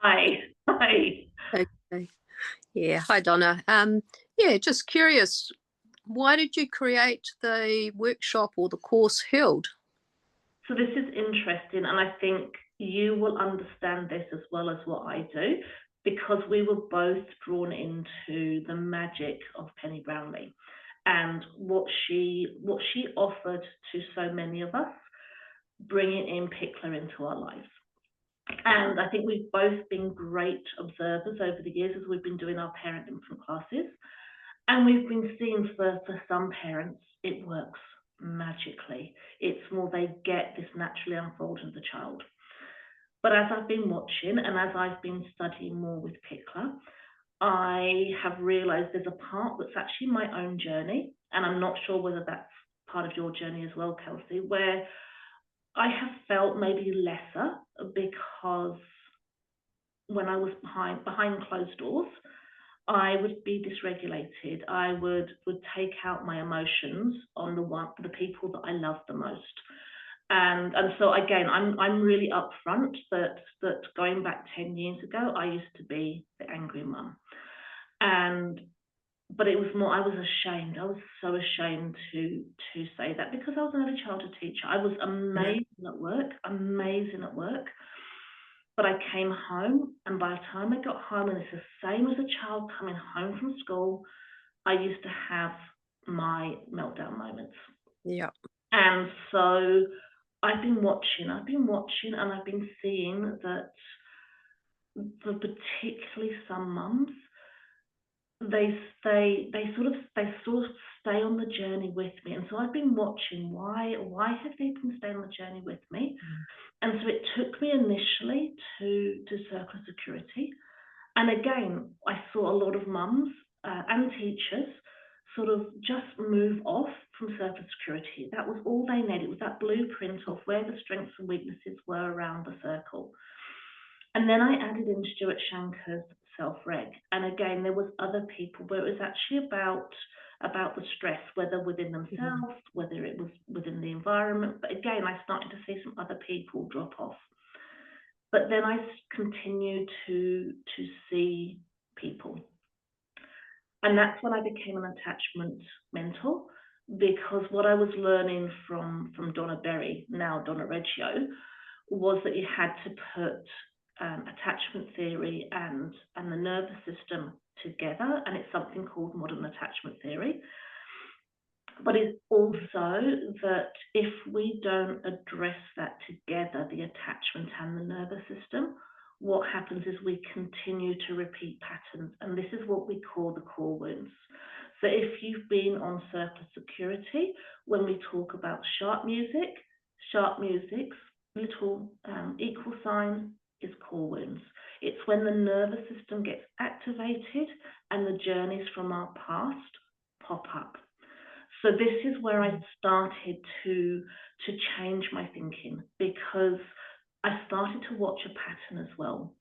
Hi. Hi. Okay. Yeah. Hi, Donna. Yeah, just curious, why did you create the workshop or the course held? So this is interesting, and I think you will understand this as well as what I do, because we were both drawn into the magic of Penny Brownlee and what she offered to so many of us, bringing in Pickler into our lives. And I think we've both been great observers over the years as we've been doing our parent infant classes. And we've been seeing for some parents, it works magically. It's more they get this naturally unfolding of the child. But as I've been watching and as I've been studying more with Pickler, I have realized there's a part that's actually my own journey. And I'm not sure whether that's part of your journey as well, Kelsey, where I have felt maybe lesser because when I was behind closed doors, I would be dysregulated. I would take out my emotions on the people that I love the most. And so again, I'm really upfront that going back 10 years ago, I used to be the angry mum. And but it was more, I was ashamed. I was so ashamed to say that because I was an early childhood teacher. I was Mhm. amazing at work. But I came home, and by the time I got home, and it's the same as a child coming home from school, I used to have my meltdown moments. Yeah. And so I've been watching, and I've been seeing that for particularly some mums, they sort of stay on the journey with me. And so I've been watching why have they been staying on the journey with me? Mhm. And so it took me initially to circle security. And again, I saw a lot of mums and teachers sort of just move off from surface security. That was all they needed. It was that blueprint of where the strengths and weaknesses were around the circle. And then I added in Stuart Shanker's self-reg. And again, there was other people where it was actually about the stress, whether within Mhm. themselves, whether it was within the environment. But again, I started to see some other people drop off. But then I continued to see people, and that's when I became an attachment mentor, because what I was learning from Donna Berry, now Donna Reggio, was that you had to put attachment theory and the nervous system together, and it's something called modern attachment theory. But it's also that if we don't address that together, the attachment and the nervous system, what happens is we continue to repeat patterns. And this is what we call the core wounds. So if you've been on surplus security, when we talk about sharp music's little equal sign is core wounds. It's when the nervous system gets activated and the journeys from our past pop up. So this is where I started to change my thinking, because I started to watch a pattern as well,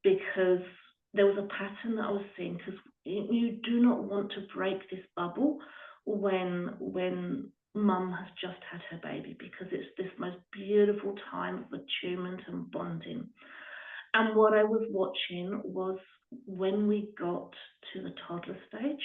because there was a pattern that I was seeing, because you do not want to break this bubble when mum has just had her baby, because it's this most beautiful time of attunement and bonding. And what I was watching was when we got to the toddler stage,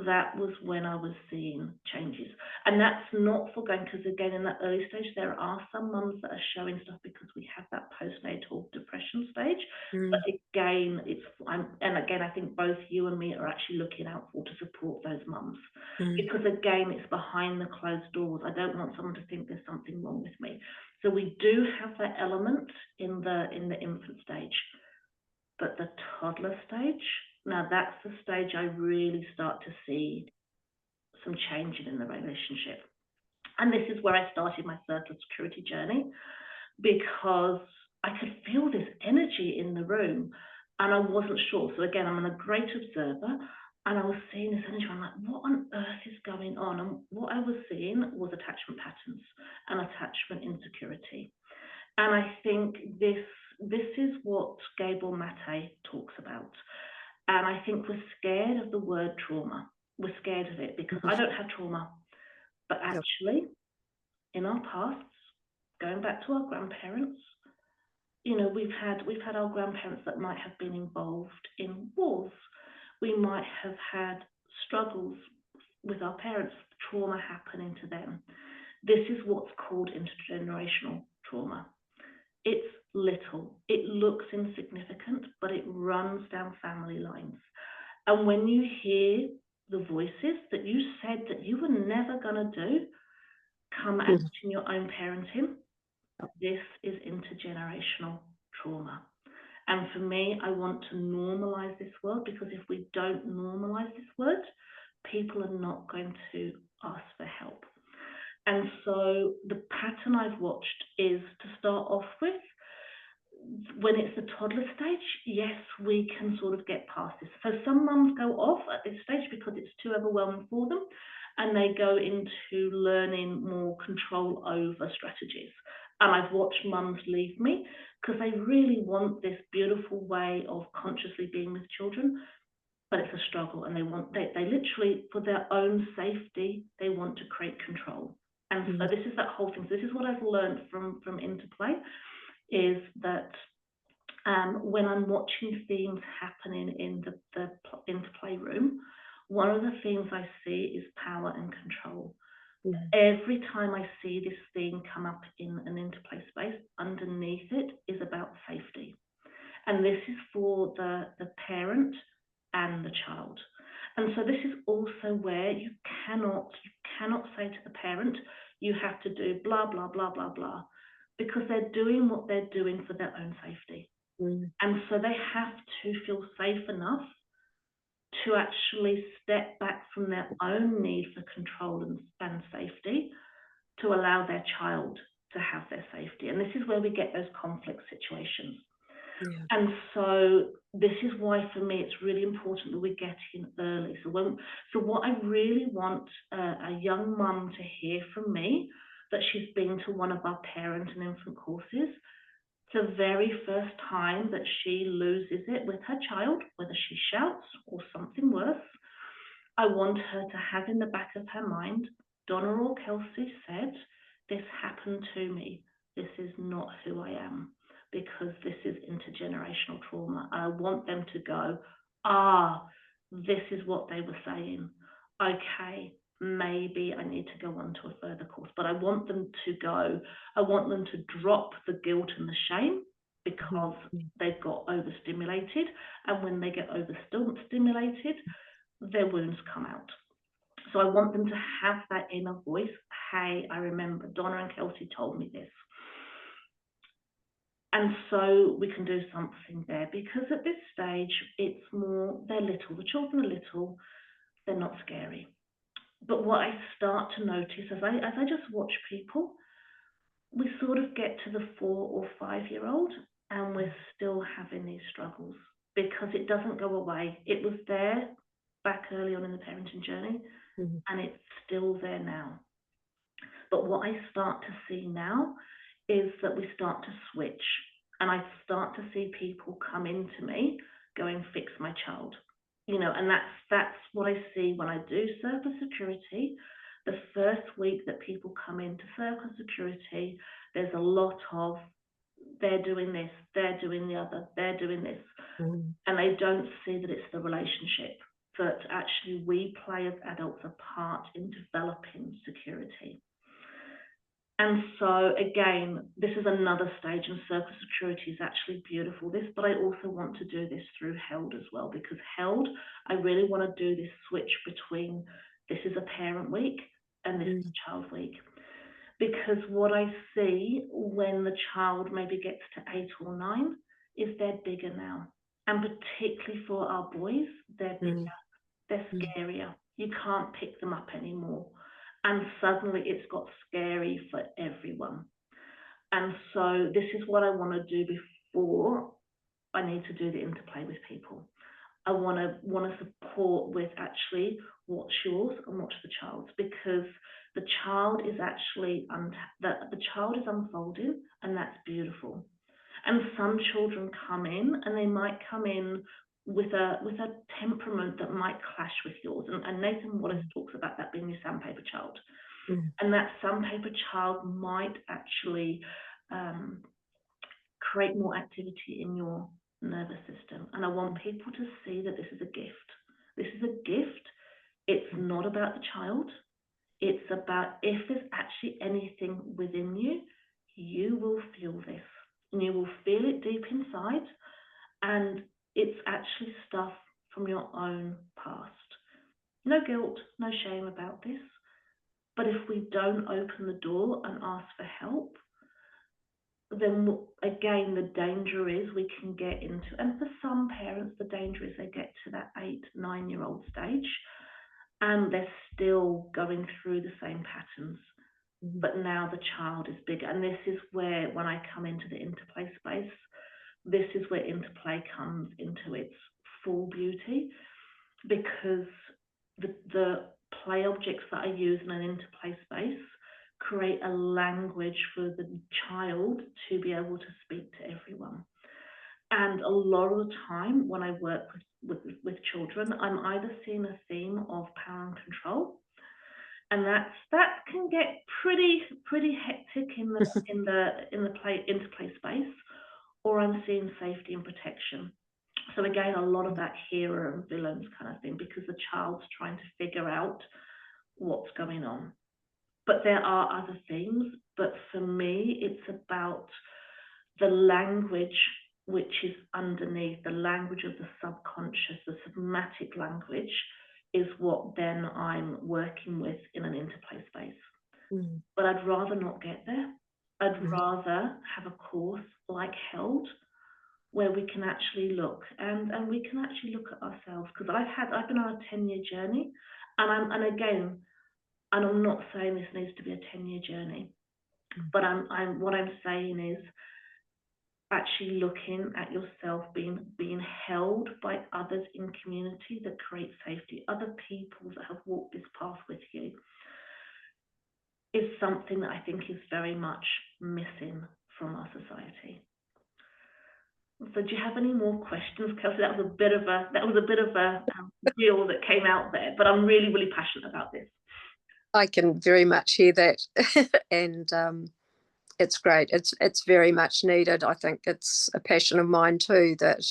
that was when I was seeing changes. And that's not for going, because again, in that early stage, there are some mums that are showing stuff because we have that postnatal depression stage. But Mm. again, and again, I think both you and me are actually looking out for to support those mums, Mm. because again, it's behind the closed doors. I don't want someone to think there's something wrong with me. So we do have that element in the infant stage. But the toddler stage, now that's the stage I really start to see some changing in the relationship. And this is where I started my circle security journey, because I could feel this energy in the room and I wasn't sure. So again, I'm a great observer, and I was seeing this energy. I'm like, what on earth is going on? And what I was seeing was attachment patterns and attachment insecurity. And I think this is what Gabor Mate talks about. And I think we're scared of the word trauma. We're scared of it because I Mhm. don't have trauma. But actually, in our pasts, going back to our grandparents, we've had our grandparents that might have been involved in wars. We might have had struggles with our parents, trauma happening to them. This is what's called intergenerational trauma. It's little, it looks insignificant, but it runs down family lines. And when you hear the voices that you said that you were never going to do come out in your own parenting, this is intergenerational trauma. And for me, I want to normalize this word, because if we don't normalize this word, people are not going to ask for help. And so the pattern I've watched is to start off with, when it's the toddler stage, yes, we can sort of get past this. So some mums go off at this stage because it's too overwhelming for them, and they go into learning more control over strategies. And I've watched mums leave me because they really want this beautiful way of consciously being with children, but it's a struggle, and they literally, for their own safety, they want to create control. And so this is that whole thing. So this is what I've learned from Interplay, is that when I'm watching themes happening in the Interplay room, one of the themes I see is power and control. Every time I see this theme come up in an Interplay space, underneath it is about safety. And this is for the parent and the child. And so this is also where you cannot say to the parent, you have to do blah, blah, blah, blah, blah, because they're doing what they're doing for their own safety. And so they have to feel safe enough to actually step back from their own need for control and safety to allow their child to have their safety. And this is where we get those conflict situations. And so this is why, for me, it's really important that we get in early. So what I really want a young mum to hear from me, that she's been to one of our parent and infant courses, the very first time that she loses it with her child, whether she shouts or something worse, I want her to have in the back of her mind, Donna or Kelsey said, this happened to me. This is not who I am, because this is intergenerational trauma. I want them to go, this is what they were saying. Okay, maybe I need to go on to a further course. But I want them to drop the guilt and the shame, because they've got overstimulated. And when they get overstimulated, their wounds come out. So I want them to have that inner voice. Hey, I remember Donna and Kelsey told me this. And so we can do something there, because at this stage, it's more, they're little, the children are little, they're not scary. But what I start to notice as I just watch people, we sort of get to the 4 or 5-year-old and we're still having these struggles, because it doesn't go away. It was there back early on in the parenting journey, and it's still there now. But what I start to see now is that we start to switch, and I start to see people come into me going, fix my child. And that's what I see when I do circle security. The first week that people come into circle security, there's a lot of, they're doing this, they're doing the other, they're doing this. And they don't see that it's the relationship, that actually we play as adults a part in developing security. And so again, this is another stage, and circle security is actually beautiful. But I also want to do this through held as well, because held, I really want to do this switch between this is a parent week and this is a child week. Because what I see when the child maybe gets to 8 or 9 is they're bigger now. And particularly for our boys, they're bigger, they're scarier. You can't pick them up anymore. And suddenly it's got scary for everyone. And so this is what I want to do before I need to do the Interplay with people. I want to support with actually what's yours and what's the child's, because the child is actually the child is unfolding, and that's beautiful. And some children come in, and they might come in with a temperament that might clash with yours. And Nathan Wallace talks about that being your sandpaper child. And that sandpaper child might actually create more activity in your nervous system. And I want people to see that this is a gift. This is a gift. It's not about the child. It's about, if there's actually anything within you, you will feel this. And you will feel it deep inside. And it's actually stuff from your own past. No guilt, no shame about this. But if we don't open the door and ask for help, then again, the danger is we can get into, and for some parents, the danger is they get to that 8-9-year-old stage and they're still going through the same patterns. But now the child is bigger. And this is where, when I come into the interplay space, this is where interplay comes into its full beauty, because the play objects that I use in an interplay space create a language for the child to be able to speak to everyone. And a lot of the time when I work with children, I'm either seeing a theme of power and control, and that can get pretty hectic in the interplay space, or I'm seeing safety and protection. So again, a lot of that hero and villains kind of thing, because the child's trying to figure out what's going on. But there are other things. But for me, it's about the language which is underneath, the language of the subconscious, the somatic language, is what then I'm working with in an interplay space. But I'd rather not get there. I'd rather have a course like Held, where we can actually look, and we can actually look at ourselves, because I've been on a 10-year journey, and I'm not saying this needs to be a 10-year journey, but what I'm saying is actually looking at yourself being held by others in community that create safety, other people that have walked this path with you, is something that I think is very much missing from our society. So do you have any more questions, Kelsey? That was a bit of a deal that came out there, but I'm really, really passionate about this. I can very much hear that. And it's great. It's very much needed. I think it's a passion of mine too, that,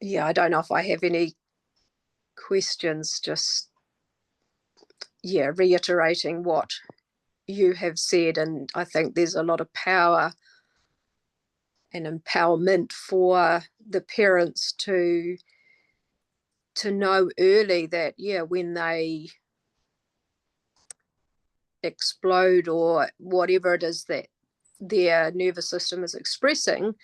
yeah, I don't know if I have any questions, just, yeah, reiterating what you have said. And I think there's a lot of power and empowerment for the parents to know early that, yeah, when they explode or whatever it is that their nervous system is expressing,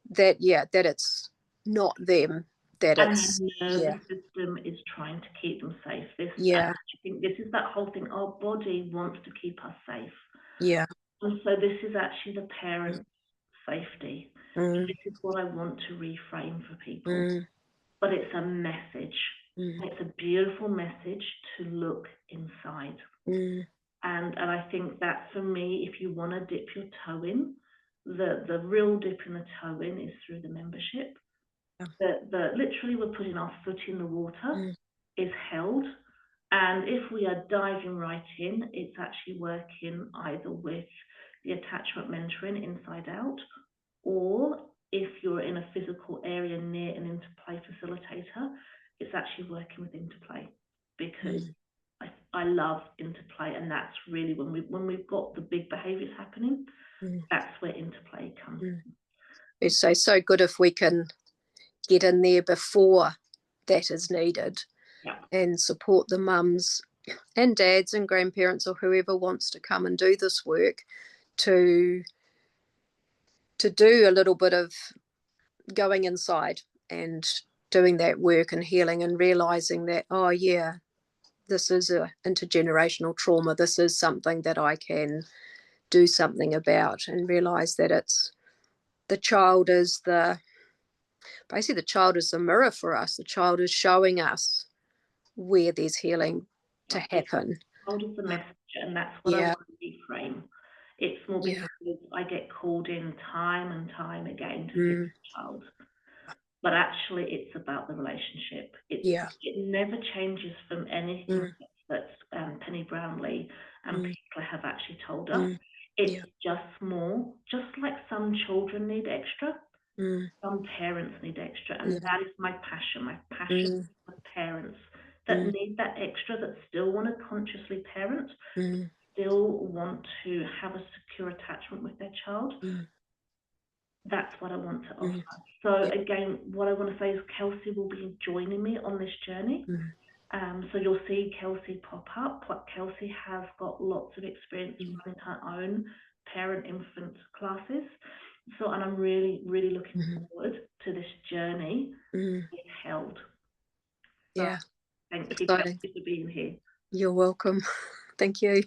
that, yeah, that it's not them, that And it's, the nervous system is trying to keep them safe. Yeah. I think this is that whole thing. Our body wants to keep us safe. Yeah. And so this is actually the parent's safety. This is what I want to reframe for people. But it's a message. It's a beautiful message to look inside. And I think that, for me, if you want to dip your toe in, the real dip in the toe in is through the membership. Literally, we're putting our foot in the water, is Held. And if we are diving right in, it's actually working either with the attachment mentoring Inside Out, or if you're in a physical area near an interplay facilitator, it's actually working with interplay, because I love interplay, and that's really when we've got the big behaviours happening, that's where interplay comes in. It's so good if we can get in there before that is needed, and support the mums and dads and grandparents or whoever wants to come and do this work, to do a little bit of going inside and doing that work and healing, and realizing that, oh yeah, this is a intergenerational trauma. This is something that I can do something about, and realize that it's the child is basically the child is the mirror for us. The child is showing us where there's healing to happen. Child is the messenger, and that's what I want to reframe. It's more because I get called in time and time again to fix the child. But actually, it's about the relationship. It never changes from anything that Penny Brownlee and people have actually told us. It's just more, just like some children need extra, some parents need extra, and that is my passion. My passion is for parents that need that extra, that still want to consciously parent, still want to have a secure attachment with their child. That's what I want to offer. So again, what I want to say is Kelsey will be joining me on this journey. So you'll see Kelsey pop up. Kelsey has got lots of experience running her own parent-infant classes. So, and I'm really, really looking forward to this journey being held. So, Yeah. thank you, Kelsey, for being here. You're welcome. Thank you.